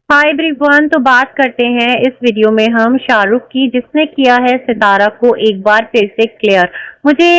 Hi everyone. तो बात करते हैं इस वीडियो में हम शाहरुख की, जिसने किया है सितारा को एक बार फिर से क्लियर। मुझे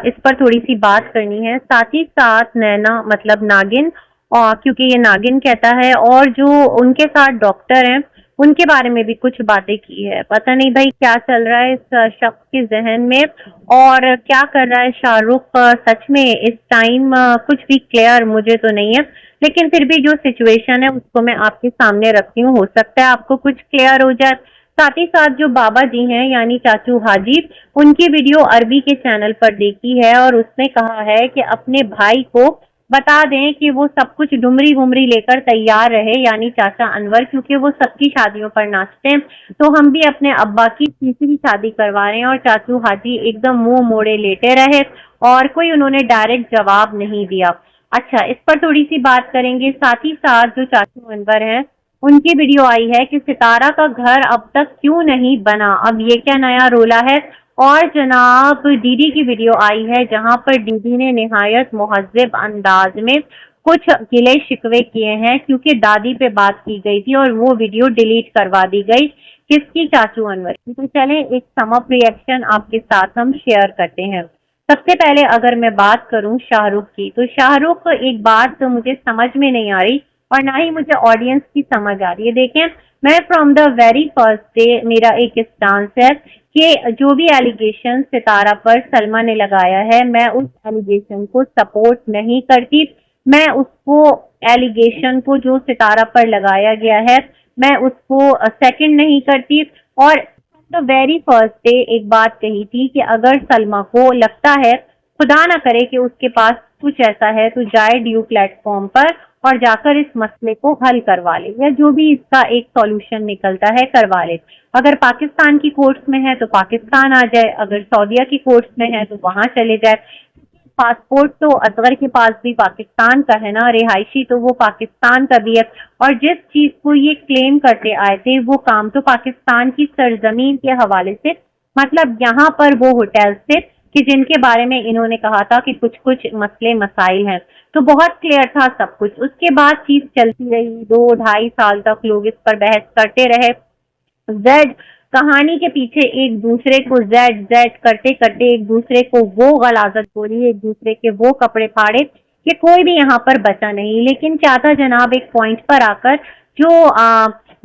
इस पर थोड़ी सी बात करनी है, साथ ही साथ नैना मतलब नागिन, और क्योंकि ये नागिन कहता है, और जो उनके साथ डॉक्टर हैं उनके बारे में भी कुछ बातें की है। पता नहीं भाई क्या चल रहा है इस शख्स के जहन में, और क्या कर रहा है शाहरुख सच में इस टाइम कुछ भी क्लियर मुझे तो नहीं है। लेकिन फिर भी जो सिचुएशन है उसको मैं आपके सामने रखती हूँ, हो सकता है आपको कुछ क्लियर हो जाए। साथ ही साथ जो बाबा जी हैं यानी चाचू हाजी, उनकी वीडियो अरबी के चैनल पर देखी है, और उसने कहा है कि अपने भाई को बता दें कि वो सब कुछ डुमरी वुमरी लेकर तैयार रहे, यानी चाचा अनवर, क्योंकि वो सबकी शादियों पर नाचते हैं। तो हम भी अपने अब्बा की तीसरी शादी करवा रहे हैं। और चाचू हाजी एकदम मुंह मोड़े लेटे रहे, और कोई उन्होंने डायरेक्ट जवाब नहीं दिया। अच्छा, इस पर थोड़ी सी बात करेंगे। साथ ही साथ जो चाचू अनवर हैं, उनकी वीडियो आई है कि सितारा का घर अब तक क्यों नहीं बना, अब ये क्या नया रोला है। और जनाब दीदी की वीडियो आई है, जहां पर दीदी ने निहायत मुहज्जब अंदाज में कुछ गिले शिकवे किए हैं, क्योंकि दादी पे बात की गई थी और वो वीडियो डिलीट करवा दी गई। किसकी? चाचू अनवर की। तो चलें एक सम अप रिएक्शन आपके साथ हम शेयर करते हैं। सबसे पहले अगर मैं बात करूं शाहरुख की, तो शाहरुख एक बात तो मुझे समझ में नहीं आ रही, और ना ही मुझे ऑडियंस की समझ आ रही है। देखें, मैं from the very first day मेरा एक स्टांस है कि जो भी एलिगेशन सितारा पर सलमा ने लगाया है, मैं उस एलिगेशन को सपोर्ट नहीं करती। मैं उसको एलिगेशन को जो सितारा पर लगाया गया है, मैं उसको सेकंड नहीं करती। और द वेरी फर्स्ट डे एक बात कही थी कि अगर सलमा को लगता है, खुदा ना करे कि उसके पास कुछ ऐसा है, तो जाए ड्यू प्लेटफॉर्म पर और जाकर इस मसले को हल करवा ले, या जो भी इसका एक सॉल्यूशन निकलता है करवा ले। अगर पाकिस्तान की कोर्ट्स में है तो पाकिस्तान आ जाए, अगर सऊदीया की कोर्ट्स में है तो वहां चले जाए। पासपोर्ट तो असगर के पास भी पाकिस्तान का है ना, रिहायशी तो वो पाकिस्तान का भी है। और जिस चीज को ये क्लेम करते आए थे, वो काम तो पाकिस्तान की सरजमीन के हवाले से, मतलब यहाँ पर वो होटल थे कि जिनके बारे में इन्होंने कहा था कि कुछ कुछ मसले मसाइल हैं। तो बहुत क्लियर था सब कुछ। उसके बाद चीज चलती रही, 2 ढाई साल तक लोग इस पर बहस करते रहे। जेड कहानी के पीछे एक दूसरे को जेड जेड करते करते एक दूसरे को वो गलाजत बोली, एक दूसरे के वो कपड़े फाड़े कि कोई भी यहाँ पर बचा नहीं। लेकिन चाहता जनाब एक पॉइंट पर आकर, जो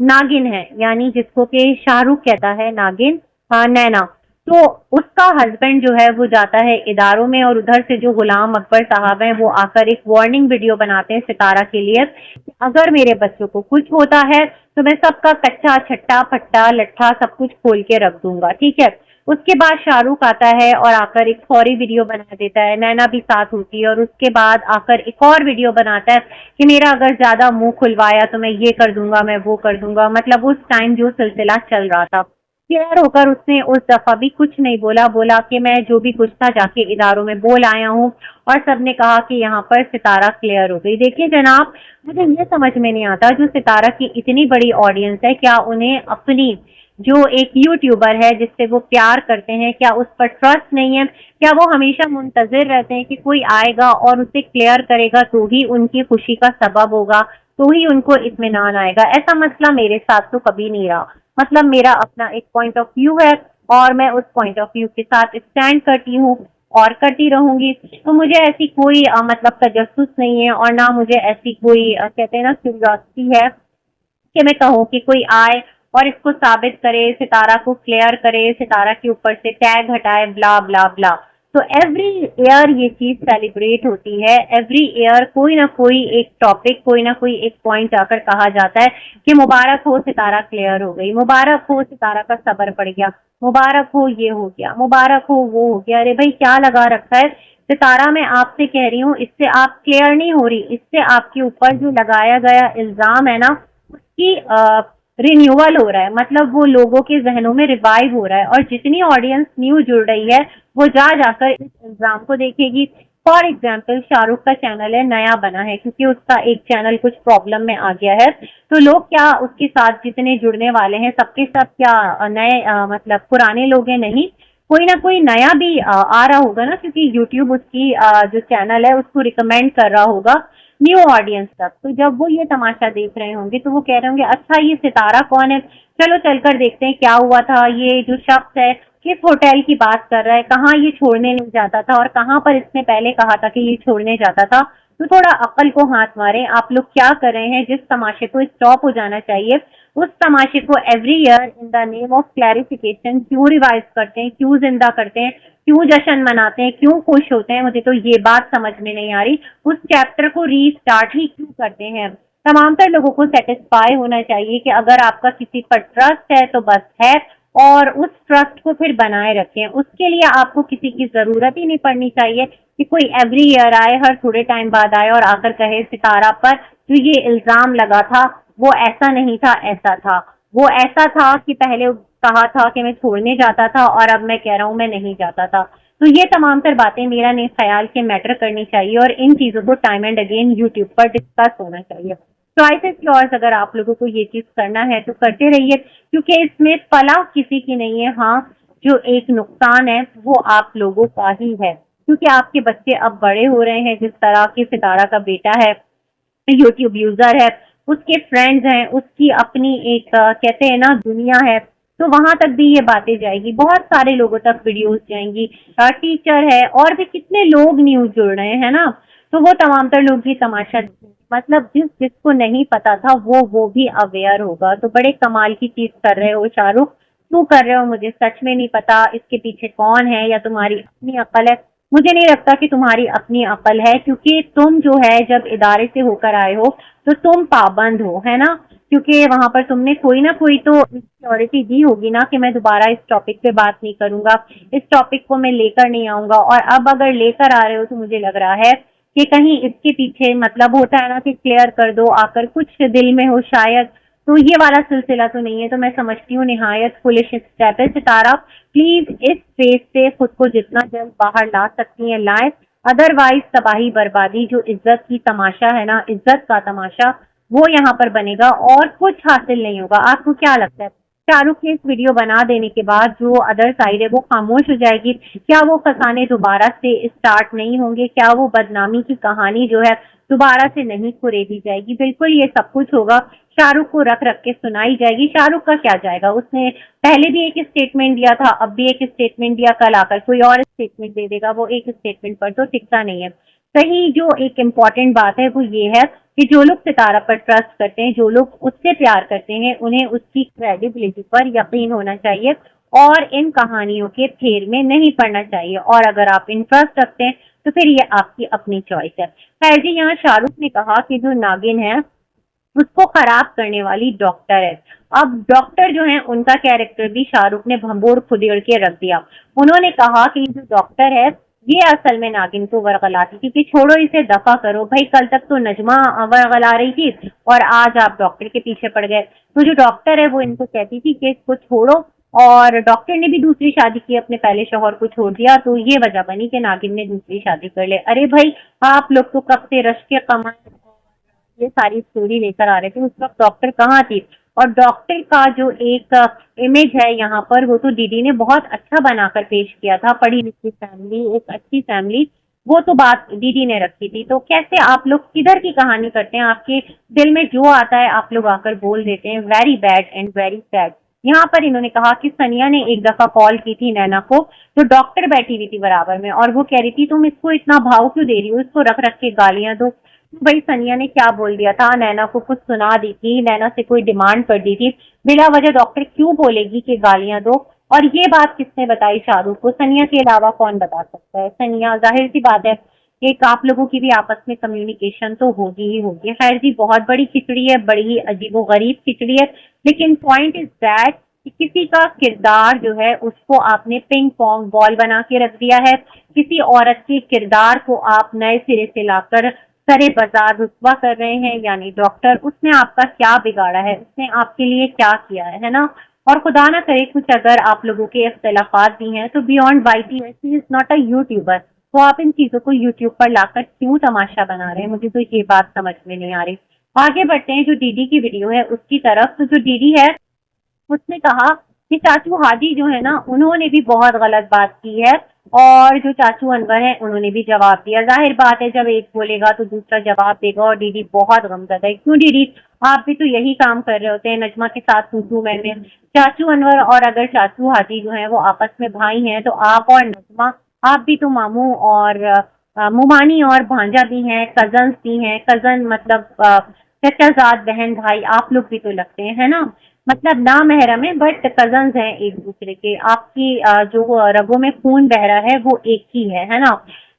नागिन है, यानी जिसको के शाहरुख कहता है नागिन, नैना, तो उसका हस्बैंड जो है वो जाता है इदारों में, और उधर से जो गुलाम अकबर साहब हैं वो आकर एक वार्निंग वीडियो बनाते हैं सितारा के लिए, अगर मेरे बच्चों को कुछ होता है तो मैं सबका कच्चा छट्टा फट्टा लट्ठा सब कुछ खोल के रख दूंगा, ठीक है। उसके बाद शाहरुख आता है और आकर एक सॉरी वीडियो बना देता है, नैना भी साथ होती है, और उसके बाद आकर एक और वीडियो बनाता है कि मेरा अगर ज्यादा मुंह खुलवाया तो मैं ये कर दूंगा, मैं वो कर दूंगा। मतलब उस टाइम जो सिलसिला चल रहा था, क्लियर होकर उसने उस दफा भी कुछ नहीं बोला, बोला कि मैं जो भी कुछ था जाके इदारों में बोल आया हूँ। और सबने कहा कि यहाँ पर सितारा क्लियर हो गई। देखिए जनाब, मुझे ये समझ में नहीं आता, जो सितारा की इतनी बड़ी ऑडियंस है, क्या उन्हें अपनी जो एक यूट्यूबर है जिससे वो प्यार करते हैं, क्या उस पर ट्रस्ट नहीं है? क्या वो हमेशा मुंतजिर रहते हैं कि कोई आएगा और उसे क्लियर करेगा तो ही उनकी खुशी का सबब होगा, तो ही उनको इत्मीनान आएगा? ऐसा मसला मेरे साथ तो कभी नहीं रहा। मतलब मेरा अपना एक पॉइंट ऑफ व्यू है, और मैं उस पॉइंट ऑफ व्यू के साथ स्टैंड करती हूँ और करती रहूंगी। तो मुझे ऐसी कोई मतलब तजस्सुस नहीं है, और ना मुझे ऐसी कोई कहते हैं ना क्यूरियोसिटी है कि मैं कहूँ कि कोई आए और इसको साबित करे, सितारा को क्लियर करे, सितारा के ऊपर से टैग हटाए, ब्ला ब्ला ब्ला। तो एवरी ईयर ये चीज सेलिब्रेट होती है, एवरी ईयर कोई ना कोई एक टॉपिक, कोई ना कोई एक पॉइंट आकर कहा जाता है कि मुबारक हो सितारा क्लियर हो गई, मुबारक हो सितारा का सबर पड़ गया, मुबारक हो ये हो गया, मुबारक हो वो हो गया। अरे भाई क्या लगा रखा है सितारा? मैं आपसे कह रही हूँ, इससे आप क्लियर नहीं हो रही, इससे आपके ऊपर जो लगाया गया इल्जाम है ना, उसकी रिन्यूअल हो रहा है, मतलब वो लोगों के जहनों में रिवाइव हो रहा है। और जितनी ऑडियंस न्यू जुड़ रही है, वो जा जाकर इस इल्जाम को देखेगी। फॉर एग्जाम्पल, शाहरुख का चैनल है, नया बना है, क्योंकि उसका एक चैनल कुछ प्रॉब्लम में आ गया है, तो लोग क्या उसके साथ जितने जुड़ने वाले हैं सबके सब क्या नए मतलब पुराने लोग हैं? नहीं, कोई ना कोई नया भी आ रहा होगा ना, क्योंकि यूट्यूब उसकी जो चैनल है उसको रिकमेंड कर रहा होगा। न्यू ऑडियंस तक। तो जब वो ये तमाशा देख रहे होंगे तो वो कह रहे होंगे अच्छा ये सितारा कौन है, चलो चलकर देखते हैं क्या हुआ था, ये जो शख्स है किस होटल की बात कर रहा है, कहाँ ये छोड़ने नहीं जाता था और कहाँ पर इसने पहले कहा था कि ये छोड़ने जाता था। तो थोड़ा अक्ल को हाथ मारें, आप लोग क्या कर रहे हैं, जिस तमाशे को स्टॉप हो जाना चाहिए उस तमाशे को every year in the name of clarification क्यों रिवाइज करते हैं, क्यों जिंदा करते हैं, क्यों जश्न मनाते हैं, क्यों खुश होते हैं, मुझे तो ये बात समझ में नहीं आ रही। उस चैप्टर को रीस्टार्ट ही क्यों करते हैं। तमाम तर लोगों को सेटिस्फाई होना चाहिए कि अगर आपका किसी पर ट्रस्ट है तो बस है, और उस ट्रस्ट को फिर बनाए रखें। उसके लिए आपको किसी की जरूरत ही नहीं पड़नी चाहिए कि कोई एवरी ईयर आए, हर थोड़े टाइम बाद आए और आकर कहे सितारा पर जो ये इल्जाम लगा था वो ऐसा नहीं था, ऐसा था, वो ऐसा था कि पहले कहा था कि मैं छोड़ने जाता था और अब मैं कह रहा हूँ मैं नहीं जाता था। तो ये तमाम तर बातें मेरा नहीं ख्याल के मैटर करनी चाहिए और इन चीजों को टाइम एंड अगेन यूट्यूब पर डिस्कस होना चाहिए। चॉइस इज योर्स, अगर आप लोगों को ये चीज करना है तो करते रहिए, क्योंकि इसमें फलाह किसी की नहीं है। हाँ, जो एक नुकसान है वो आप लोगों का ही है, क्योंकि आपके बच्चे अब बड़े हो रहे हैं। जिस तरह की सितारा का बेटा है यूट्यूब यूजर है, उसके फ्रेंड्स हैं, उसकी अपनी एक कहते हैं ना दुनिया है, तो वहां तक भी ये बातें जाएगी, बहुत सारे लोगों तक वीडियोस जाएंगी। टीचर है और भी कितने लोग न्यूज जुड़ रहे हैं ना, तो वो तमाम तर लोग भी तमाशा मतलब जिसको नहीं पता था वो भी अवेयर होगा। तो बड़े कमाल की चीज कर रहे हो शाहरुख, क्यों कर रहे हो मुझे सच में नहीं पता, इसके पीछे कौन है या तुम्हारी अपनी अकल है। मुझे नहीं लगता कि तुम्हारी अपनी अकल है, क्योंकि तुम जो है जब इदारे से होकर आए हो तो तुम पाबंद हो, है ना, क्योंकि वहां पर तुमने कोई ना कोई तो सिक्योरिटी दी होगी ना कि मैं दोबारा इस टॉपिक पे बात नहीं करूंगा, इस टॉपिक को मैं लेकर नहीं आऊंगा। और अब अगर लेकर आ रहे हो तो मुझे लग रहा है कि कहीं इसके पीछे मतलब होता है ना कि क्लियर कर दो आकर, कुछ दिल में हो शायद, तो ये वाला सिलसिला तो नहीं है। तो मैं समझती हूँ निहायत फुलिश स्टेप है। सितारा प्लीज इस फेज से खुद को जितना जल्द बाहर ला सकती हैं लाए, अदरवाइज तबाही बर्बादी जो इज्जत की तमाशा है ना, इज्जत का तमाशा, वो यहाँ पर बनेगा और कुछ हासिल नहीं होगा। आपको क्या लगता है शाहरुख के इस वीडियो बना देने के बाद जो अदर साइड है वो खामोश हो जाएगी? क्या वो फसाने दोबारा से स्टार्ट नहीं होंगे? क्या वो बदनामी की कहानी जो है दोबारा से नहीं कुरेदी जाएगी? बिल्कुल ये सब कुछ होगा, शाहरुख को रख रख के सुनाई जाएगी। शाहरुख का क्या जाएगा, उसने पहले भी एक स्टेटमेंट दिया था, अब भी एक स्टेटमेंट दिया, कल आकर कोई और स्टेटमेंट दे देगा, वो एक स्टेटमेंट पर तो टिकता नहीं है। सही जो एक इम्पॉर्टेंट बात है वो ये है कि जो लोग सितारा पर ट्रस्ट करते हैं, जो लोग उससे प्यार करते हैं, उन्हें उसकी क्रेडिबिलिटी पर यकीन होना चाहिए और इन कहानियों के फेर में नहीं पड़ना चाहिए। और अगर आप इंटरेस्ट रखते हैं तो फिर ये आपकी अपनी चॉइस है। खैर जी, यहाँ शाहरुख ने कहा कि जो नागिन है उसको खराब करने वाली डॉक्टर है। अब डॉक्टर जो है उनका कैरेक्टर भी शाहरुख ने भंबोर खुदेड़ के रख दिया। उन्होंने कहा कि जो डॉक्टर है ये असल में नागिन को वरगलाती थी कि छोड़ो इसे, दफा करो भाई, कल तक तो नजमा वरगला रही थी और आज आप डॉक्टर के पीछे पड़ गए। तो जो डॉक्टर है वो इनको कहती थी कि इसको छोड़ो, और डॉक्टर ने भी दूसरी शादी की, अपने पहले शौहर को छोड़ दिया, तो ये वजह बनी कि नागिन ने दूसरी शादी कर ले। अरे भाई, आप लोग तो कब से रश के कमाए ये सारी स्टोरी लेकर आ रहे थे, उस वक्त डॉक्टर कहाँ थी? और डॉक्टर का जो एक इमेज है यहाँ पर वो तो दीदी ने बहुत अच्छा बनाकर पेश किया था। पढ़ी लिखी फैमिली, एक अच्छी फैमिली, वो तो बात दीदी ने रखी थी। तो कैसे आप लोग किधर की कहानी करते हैं, आपके दिल में जो आता है आप लोग आकर बोल देते हैं। Very bad and very sad. यहाँ पर इन्होंने कहा कि सनिया ने एक दफा कॉल की थी नैना को, तो डॉक्टर बैठी हुई थी बराबर में और वो कह रही थी तुम इसको इतना भाव क्यों दे रही हो, इसको रख रख के गालियां दो। भाई सनिया ने क्या बोल दिया था, नैना को कुछ सुना दी थी, नैना से कोई डिमांड कर दी थी, बिला वजह डॉक्टर क्यों बोलेगी कि गालियां दो? और ये बात किसने बताई शाहरुख को? सनिया के अलावा कौन बता सकता है? सनिया, जाहिर सी बात है एक आप लोगों की भी आपस में कम्युनिकेशन तो होगी ही होगी। खैर जी, बहुत बड़ी खिचड़ी है, बड़ी ही अजीबो गरीब खिचड़ी है, लेकिन पॉइंट इज दैट कि किसी का किरदार जो है उसको आपने पिंग पोंग बॉल बना के रख दिया है। किसी औरत के किरदार को आप नए सिरे से लाकर सरे बाजार रुतबा कर रहे हैं, यानी डॉक्टर। उसने आपका क्या बिगाड़ा है, उसने आपके लिए क्या किया है ना? और खुदा ना करे कुछ अगर आप लोगों के इख्तलाफात भी हैं तो beyond YT she is not a YouTuber, तो आप इन चीजों को यूट्यूब पर लाकर क्यों तमाशा बना रहे हैं? मुझे तो ये बात समझ में नहीं आ रही। आगे बढ़ते हैं जो दीदी की वीडियो है उसकी तरफ। तो जो दीदी है उसने कहा कि चाचू हादी जो है ना, उन्होंने भी बहुत गलत बात की है और जो चाचू अनवर हैं उन्होंने भी जवाब दिया। जाहिर बात है जब एक बोलेगा तो दूसरा जवाब देगा और दीदी बहुत गमज़दा है। क्यों दीदी, आप भी तो यही काम कर रहे होते हैं नजमा के साथ तू मैं। चाचू अनवर और अगर चाचू हाजी जो है वो आपस में भाई हैं तो आप और नजमा, आप भी तो मामू और मुमानी और भांजा भी हैं, कजन्स भी हैं। कजन मतलब चचाजाद बहन भाई आप लोग भी तो लगते हैं, है ना। मतलब ना महरम है बट कजन्स हैं एक दूसरे के। आपकी जो रगों में खून बह रहा है वो एक ही है ना।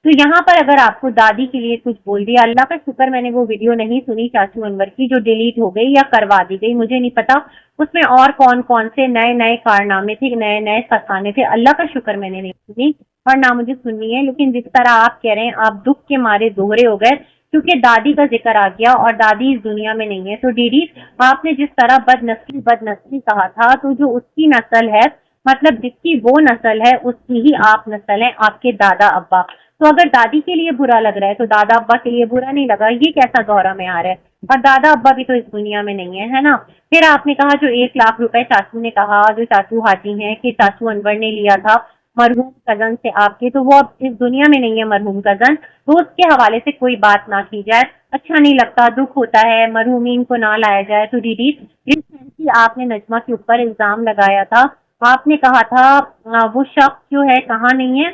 तो यहाँ पर अगर आपको दादी के लिए कुछ बोल दिया, अल्लाह का शुक्र मैंने वो वीडियो नहीं सुनी चाचू अनवर की जो डिलीट हो गई या करवा दी गई, मुझे नहीं पता उसमें और कौन कौन से नए नए कारनामे थे, नए नए फसाने थे। अल्लाह का शुक्र मैंने नहीं सुनी और ना मुझे सुननी है। लेकिन जिस तरह आप कह रहे हैं आप दुख के मारे दोहरे हो गए क्योंकि दादी का जिक्र आ गया और दादी इस दुनिया में नहीं है। तो दीदी, आपने जिस तरह बदनस्ली कहा था, तो जो उसकी नस्ल है, मतलब जिसकी वो नस्ल है उसकी ही आप नस्ल है, आपके दादा अब्बा। तो अगर दादी के लिए बुरा लग रहा है तो दादा अब्बा के लिए बुरा नहीं लगा, ये कैसा दौरा में आ रहा है। और दादा अब्बा भी तो इस दुनिया में नहीं है ना। फिर आपने कहा जो 1 लाख रुपए चाचू ने कहा, जो चाचू हाजी हैं कि चाचू अनवर ने लिया था मरहूम कजन से आपके, तो वो अब इस दुनिया में नहीं है मरहूम कजन। तो उसके हवाले से कोई बात ना की जाए, अच्छा नहीं लगता, दुख होता है, मरहूमीन को ना लाया जाए। तो दीदी, जिस की आपने नजमा के ऊपर इल्जाम लगाया था, आपने कहा था वो शख्स जो है कहाँ नहीं है,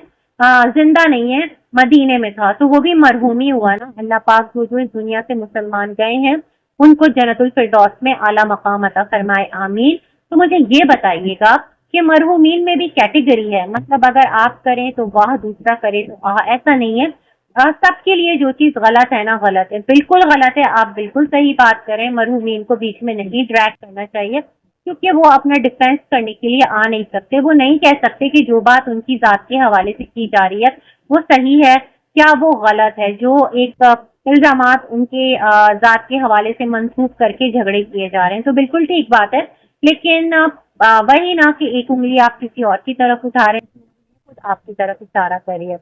जिंदा नहीं है, मदीने में था। तो वो भी मरहूमी हुआ ना। अल्लाह पाक जो जो इस दुनिया से मुसलमान गए हैं उनको जन्नतुल फिरदौस में आला मकाम अता फरमाए, आमीन। तो मुझे ये बताइएगा कि मरहूमीन में भी कैटेगरी है, मतलब अगर आप करें तो वाह, दूसरा करे तो आह, ऐसा नहीं है। सबके लिए जो चीज गलत है ना, गलत है, बिल्कुल गलत है। आप बिल्कुल सही बात करें, मरहूमीन को बीच में नहीं ड्रैग करना चाहिए क्योंकि वो अपना डिफेंस करने के लिए आ नहीं सकते। वो नहीं कह सकते कि जो बात उनकी जात के हवाले से की जा रही है वो सही है, क्या वो गलत है। जो एक इल्जामात उनके जात के हवाले से मंसूब करके झगड़े किए जा रहे हैं, तो बिल्कुल ठीक बात है। लेकिन वही ना कि एक उंगली आप किसी और की तरफ उठा रहे हैं, खुद आपकी तरफ इशारा कर रही है।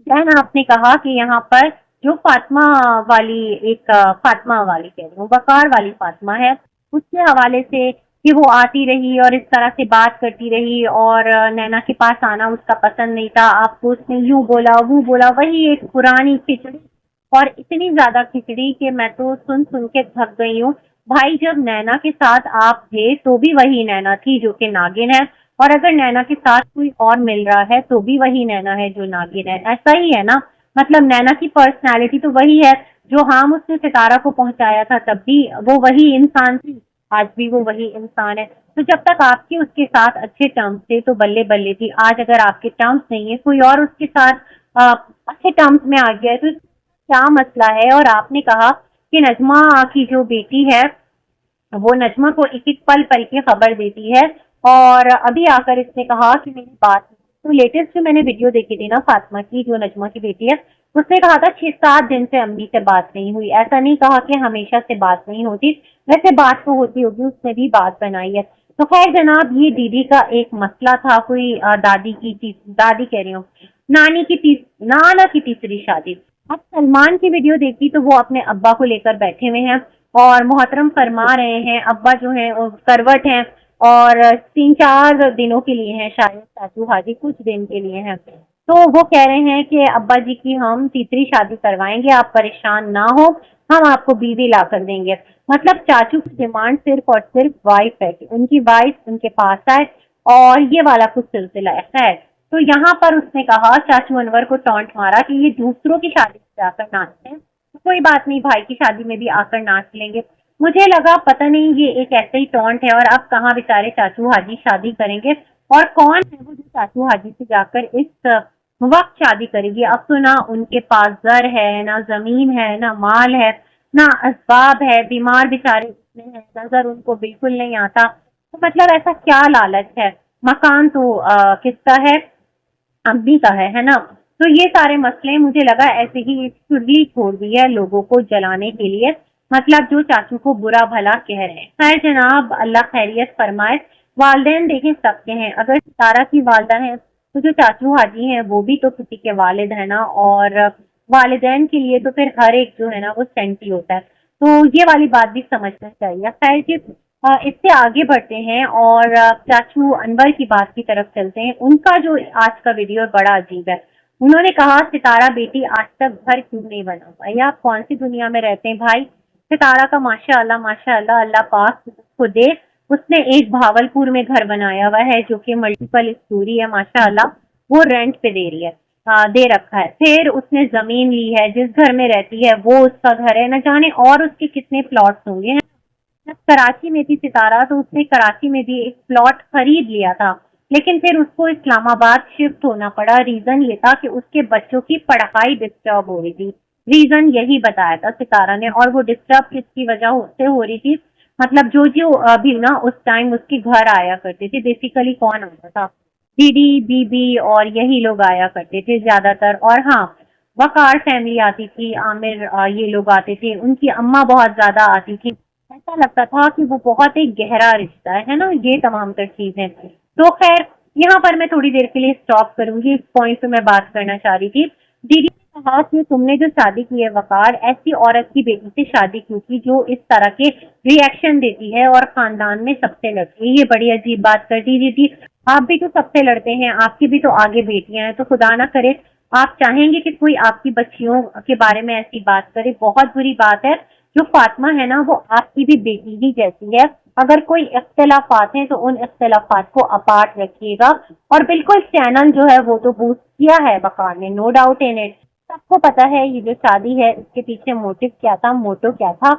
दैन आपने कहा कि यहाँ पर जो फातिमा वाली, एक फातिमा वाली कह रही हूँ, वकार वाली फातिमा है, उसके हवाले से कि वो आती रही और इस तरह से बात करती रही और नैना के पास आना उसका पसंद नहीं था, आपको उसने यूं बोला वो बोला, वही एक पुरानी खिचड़ी। और इतनी ज्यादा खिचड़ी कि मैं तो सुन सुन के थक गई हूँ। भाई, जब नैना के साथ आप थे तो भी वही नैना थी जो कि नागिन है, और अगर नैना के साथ कोई और मिल रहा है तो भी वही नैना है जो नागिन है। ऐसा ही है ना। मतलब नैना की पर्सनालिटी तो वही है, जो हार्म उसने सितारा को पहुंचाया था तब भी वो वही इंसान थी, आज भी वो वही इंसान है। तो जब तक आपके उसके साथ अच्छे टर्म्स थे तो बल्ले बल्ले थी। आज अगर आपके टर्म्स नहीं है, कोई और उसके साथ अच्छे टर्म्स में आ गया है, तो क्या मसला है। और आपने कहा कि नजमा की जो बेटी है वो नजमा को एक एक पल पल की खबर देती है, और अभी आकर इसने कहा कि मेरी बात, तो लेटेस्ट जो मैंने वीडियो देखी थी ना फातिमा की, जो नजमा की बेटी है, उसने कहा था 6-7 दिन से अम्मी से बात नहीं हुई। ऐसा नहीं कहा कि हमेशा से बात नहीं होती, वैसे बात तो होती होगी, उसने भी बात बनाई है। तो खैर जनाब, ये दीदी का एक मसला था, कोई दादी कह रही हूँ, नाना की तीसरी शादी। अब सलमान की वीडियो देखी तो वो अपने अब्बा को लेकर बैठे हुए हैं और मोहतरम फरमा रहे हैं, अब्बा जो है वो करवट हैं और 3-4 दिनों के लिए हैं, शायद चाचू हाजी कुछ दिन के लिए हैं। तो वो कह रहे हैं कि अब्बा जी की हम तीसरी शादी करवाएंगे, आप परेशान ना हो, हम आपको बीवी ला कर देंगे। मतलब चाचू की डिमांड सिर्फ और सिर्फ वाइफ है कि उनकी वाइफ उनके पास आए, और ये वाला कुछ सिलसिला ऐसा है। तो यहाँ पर उसने कहा, चाचू अनवर को टॉन्ट मारा कि ये दूसरों की शादी में जाकर नाचते हैं, तो कोई बात नहीं, भाई की शादी में भी आकर नाच लेंगे। मुझे लगा पता नहीं ये एक ऐसे ही टॉन्ट है, और अब कहाँ बेचारे चाचू हाजी शादी करेंगे, और कौन है वो जो चाचू हाजी से जाकर इस वक्त शादी करेगी। अब तो ना उनके पास घर है, ना जमीन है, ना माल है, ना असबाब है, बीमार बेचारे इतने हैं, नजर उनको बिल्कुल नहीं आता। तो मतलब ऐसा क्या लालच है। मकान तो किसका है, अम्मी का है ना। तो ये सारे मसले मुझे लगा ऐसे ही चुगली छोड़ दी है लोगों को जलाने के लिए, मतलब जो चाचू को बुरा भला कह रहे हैं। खैर जनाब, अल्लाह खैरियत फरमाए। वालदेन देखें सबके हैं, अगर सितारा की वालदा है तो जो चाचू हाजी हैं वो भी तो किसी के वालिद है ना, और वालिदैन के लिए तो फिर हर एक जो है ना वो सेंटी होता है। तो ये वाली बात भी समझना चाहिए। खैर जी, इससे आगे बढ़ते हैं और चाचू अनवर की बात की तरफ चलते हैं। उनका जो आज का वीडियो है बड़ा अजीब है। उन्होंने कहा सितारा बेटी आज तक घर क्यों नहीं बना पाई। आप कौन सी दुनिया में रहते हैं भाई। सितारा का माशाअल्लाह अल्लाह पाक उसको दे। उसने एक भावलपुर में घर बनाया हुआ है जो कि मल्टीपल स्टोरी है माशाअल्लाह। वो रेंट पे दे रही है, दे रखा है। फिर उसने जमीन ली है, जिस घर में रहती है वो उसका घर है। न जाने और उसके कितने प्लॉट्स होंगे। जब कराची में थी सितारा तो उसने कराची में भी एक प्लॉट खरीद लिया था, लेकिन फिर उसको इस्लामाबाद शिफ्ट होना पड़ा। रीजन ये था कि उसके बच्चों की पढ़ाई डिस्टर्ब हो रही थी। रीजन यही बताया था सितारा ने। और वो डिस्टर्ब किसकी वजह से हो रही थी, मतलब जो जो अभी ना उस टाइम उसके घर आया करते थे, बेसिकली कौन आता था, दीदी बीबी और यही लोग आया करते थे ज्यादातर। और हाँ, वकार फैमिली आती थी, आमिर ये लोग आते थे, उनकी अम्मा बहुत ज्यादा आती थी। ऐसा लगता था कि वो बहुत एक गहरा रिश्ता है ना। ये तमाम तर चीजें तो खैर यहाँ पर मैं थोड़ी देर के लिए स्टॉप करूंगी। इस पॉइंट पे मैं बात करना चाह रही थी। दीदी ने कहा कि तुमने जो शादी की है वकार, ऐसी औरत की बेटी से शादी क्यों की जो इस तरह के रिएक्शन देती है और खानदान में सबसे लड़ती है। ये बड़ी अजीब बात कर दी दीदी। आप भी तो सबसे लड़ते हैं, आपकी भी तो आगे बेटियां हैं, तो खुदा ना करे आप चाहेंगे कि कोई आपकी बच्चियों के बारे में ऐसी बात करे। बहुत बुरी बात है। जो फातिमा है ना वो आपकी भी बेटी ही जैसी है। अगर कोई इख्तिलाफात हैं तो उन इख्तिलाफात को अपार्ट रखिएगा। और बिल्कुल चैनल जो है वो तो बूस्ट किया है वकार ने, नो डाउट इन इट। सबको पता है ये जो शादी है इसके पीछे मोटिव क्या था, मोटो क्या था।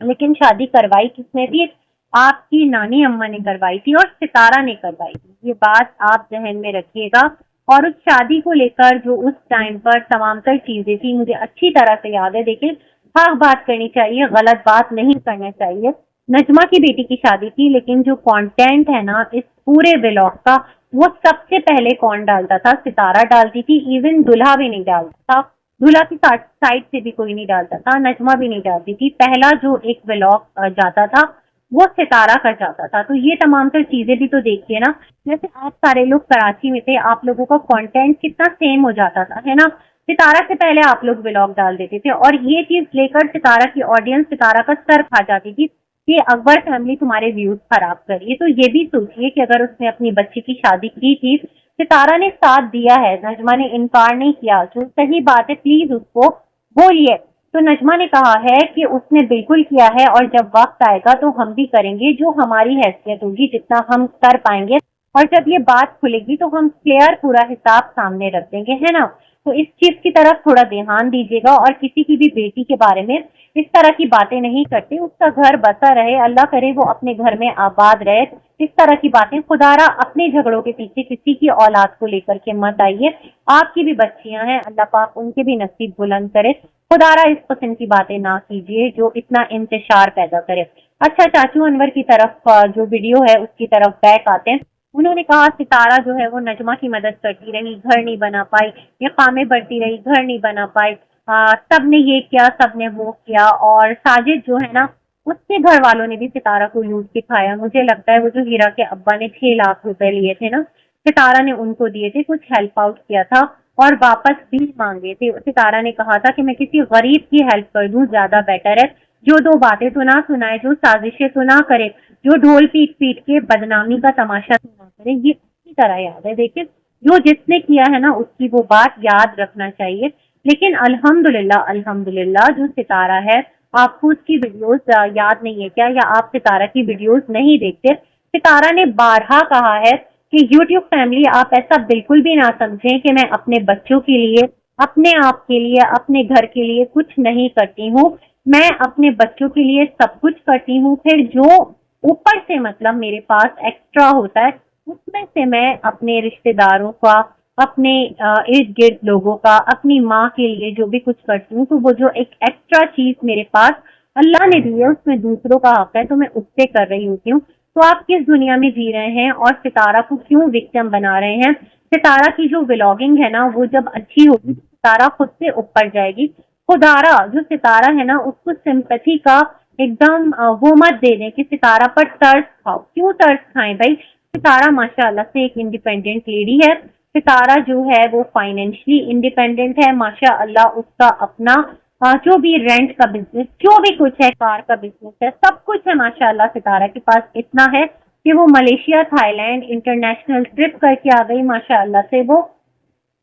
लेकिन शादी करवाई किसने थी? आपकी नानी अम्मा ने करवाई थी और सितारा ने करवाई थी। ये बात आप जहन में रखिएगा। और उस शादी को लेकर जो उस टाइम पर तमाम तर चीजें थी मुझे अच्छी तरह से याद है। देखिए, हक बात करनी चाहिए, गलत बात नहीं करना चाहिए। नजमा की बेटी की शादी थी, लेकिन जो कंटेंट है ना इस पूरे व्लॉग का, वो सबसे पहले कौन डालता था? सितारा डालती थी। इवन दुल्हा भी नहीं डालता था, दूल्हा की साइड से भी कोई नहीं डालता था, नजमा भी नहीं डालती थी। पहला जो एक व्लॉग जाता था वो सितारा का जाता था। तो ये तमाम तर चीजें भी तो देखिए ना। जैसे आप सारे लोग कराची में थे, आप लोगों का कंटेंट कितना सेम हो जाता था, है ना। सितारा से पहले आप लोग व्लॉग डाल देते थे और ये चीज लेकर सितारा की ऑडियंस सितारा का सर खा जाती थी कि अकबर फैमिली तुम्हारे व्यूज खराब कर रही है। तो ये भी सोचिए कि अगर उसने अपनी बच्ची की शादी की थी, सितारा ने साथ दिया है, नजमा ने इनकार नहीं किया, जो सही बात है प्लीज उसको बोलिए। तो नजमा ने कहा है कि उसने बिल्कुल किया है और जब वक्त आएगा तो हम भी करेंगे जो हमारी हैसियत होगी, जितना हम कर पाएंगे। और जब ये बात खुलेगी तो हम क्लियर पूरा हिसाब सामने रख देंगे, है ना। तो इस चीज की तरफ थोड़ा ध्यान दीजिएगा और किसी की भी बेटी के बारे में इस तरह की बातें नहीं करते। उसका घर बसा रहे, अल्लाह करे वो अपने घर में आबाद रहे। इस तरह की बातें खुदारा अपने झगड़ों के पीछे किसी की औलाद को लेकर के मत आइए। आपकी भी बच्चियां हैं, अल्लाह पाक उनके भी नसीब बुलंद करे। खुदारा इस किस्म की बातें ना कीजिए जो इतना इंतशार पैदा करे। अच्छा, चाचू अनवर की तरफ जो वीडियो है उसकी तरफ बैक आते हैं। उन्होंने कहा सितारा जो है वो नजमा की मदद करती रही, घर नहीं बना पाई, ये कामें बढ़ती रही, घर नहीं बना पाई। सबने ये किया, सबने वो किया। और साजिद जो है ना उसके घर वालों ने भी सितारा को लूट के खाया। मुझे लगता है वो जो हीरा के अब्बा ने 6 लाख रुपए लिए थे ना, सितारा ने उनको दिए थे, कुछ हेल्प आउट किया था और वापस भी मांगे थे। सितारा ने कहा था कि मैं किसी गरीब की हेल्प कर दूं, ज्यादा बेटर है। जो 2 बातें तो ना सुनाए, जो साजिशें तो ना करे, जो ढोल पीट पीट के बदनामी का तमाशा तो ना करे। ये इसी तरह याद है। देखिए, जो जिसने किया है ना उसकी वो बात याद रखना चाहिए। लेकिन अल्हम्दुलिल्लाह अल्हम्दुलिल्लाह जो सितारा है, आपको उसकी वीडियोस याद नहीं है क्या, या आप सितारा की वीडियोस नहीं देखते? सितारा ने बारहा कहा है कि यूट्यूब फैमिली आप ऐसा बिल्कुल भी ना समझें कि मैं अपने बच्चों के लिए, अपने आप के लिए, अपने घर के लिए कुछ नहीं करती हूँ। मैं अपने बच्चों के लिए सब कुछ करती हूँ। फिर जो ऊपर से मतलब मेरे पास एक्स्ट्रा होता है उसमें से मैं अपने रिश्तेदारों का, अपने इर्द गिर्द लोगों का, अपनी माँ के लिए जो भी कुछ करती हूँ, तो वो जो एक एक्स्ट्रा चीज मेरे पास अल्लाह ने दी है उसमें दूसरों का हक है, तो मैं उससे कर रही होती हूँ। तो आप किस दुनिया में जी रहे हैं और सितारा को क्यों विक्टिम बना रहे हैं? सितारा की जो व्लॉगिंग है ना वो जब अच्छी होगी तो सितारा खुद से ऊपर जाएगी। खुदारा जो सितारा है ना उसको सिंपैथी का एकदम वो मत दे दें कि सितारा पर तरस खाओ। क्यों तरस खाएं भाई? सितारा माशाल्लाह से एक इंडिपेंडेंट लेडी है। सितारा जो है वो फाइनेंशियली इंडिपेंडेंट है माशाल्लाह। उसका अपना जो भी रेंट का बिजनेस, जो भी कुछ है, कार का बिजनेस है, सब कुछ है माशाल्लाह। सितारा के पास इतना है कि वो मलेशिया, थाईलैंड इंटरनेशनल ट्रिप करके आ गई माशाल्लाह से। वो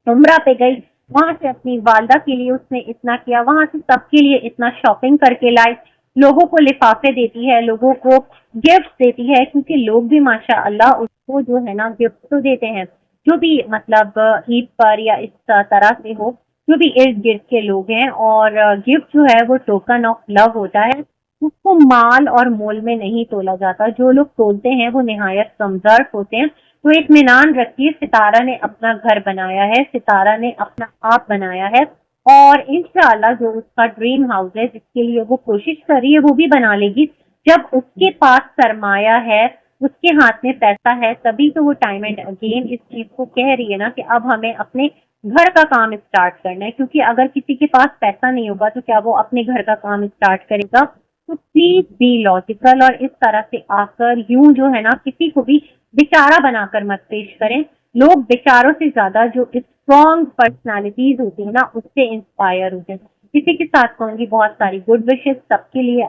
उम्रा पे गई, वहां से अपनी वालदा के लिए उसने इतना किया, वहां से सबके लिए इतना शॉपिंग करके लाई, लोगों को लिफाफे देती है, लोगों को गिफ्ट देती है, क्योंकि लोग भी माशाअल्लाह उसको जो है ना गिफ्ट तो देते हैं, जो भी मतलब ईद पर या इस तरह से हो, जो भी इर्द गिर्द के लोग हैं। और गिफ्ट जो है वो टोकन ऑफ लव होता है, उसको माल और मोल में नहीं तोला जाता। जो लोग तोलते हैं वो निहायत कमजोर होते हैं। तो इत्मीनान रखिए, सितारा ने अपना घर बनाया है, सितारा ने अपना आप बनाया है, और इंशाल्लाह जो उसका ड्रीम हाउस है जिसके लिए वो कोशिश कर रही है वो भी बना लेगी। जब उसके पास सरमाया है, उसके हाथ में पैसा है, तभी तो वो टाइम एंड अगेन इस चीज को कह रही है ना कि अब हमें अपने घर का काम स्टार्ट करना है। क्योंकि अगर किसी के पास पैसा नहीं होगा तो क्या वो अपने घर का काम स्टार्ट करेगा? तो प्लीज बी लॉजिकल, और इस तरह से आकर यूं जो है ना किसी को भी बेचारा बनाकर मत पेश करें। लोग बेचारों से ज्यादा जो स्ट्रॉन्ग पर्सनालिटीज होती है ना उससे इंस्पायर होते हैं। इसी के साथ कहूंगी बहुत सारी गुड विशेष सबके लिए।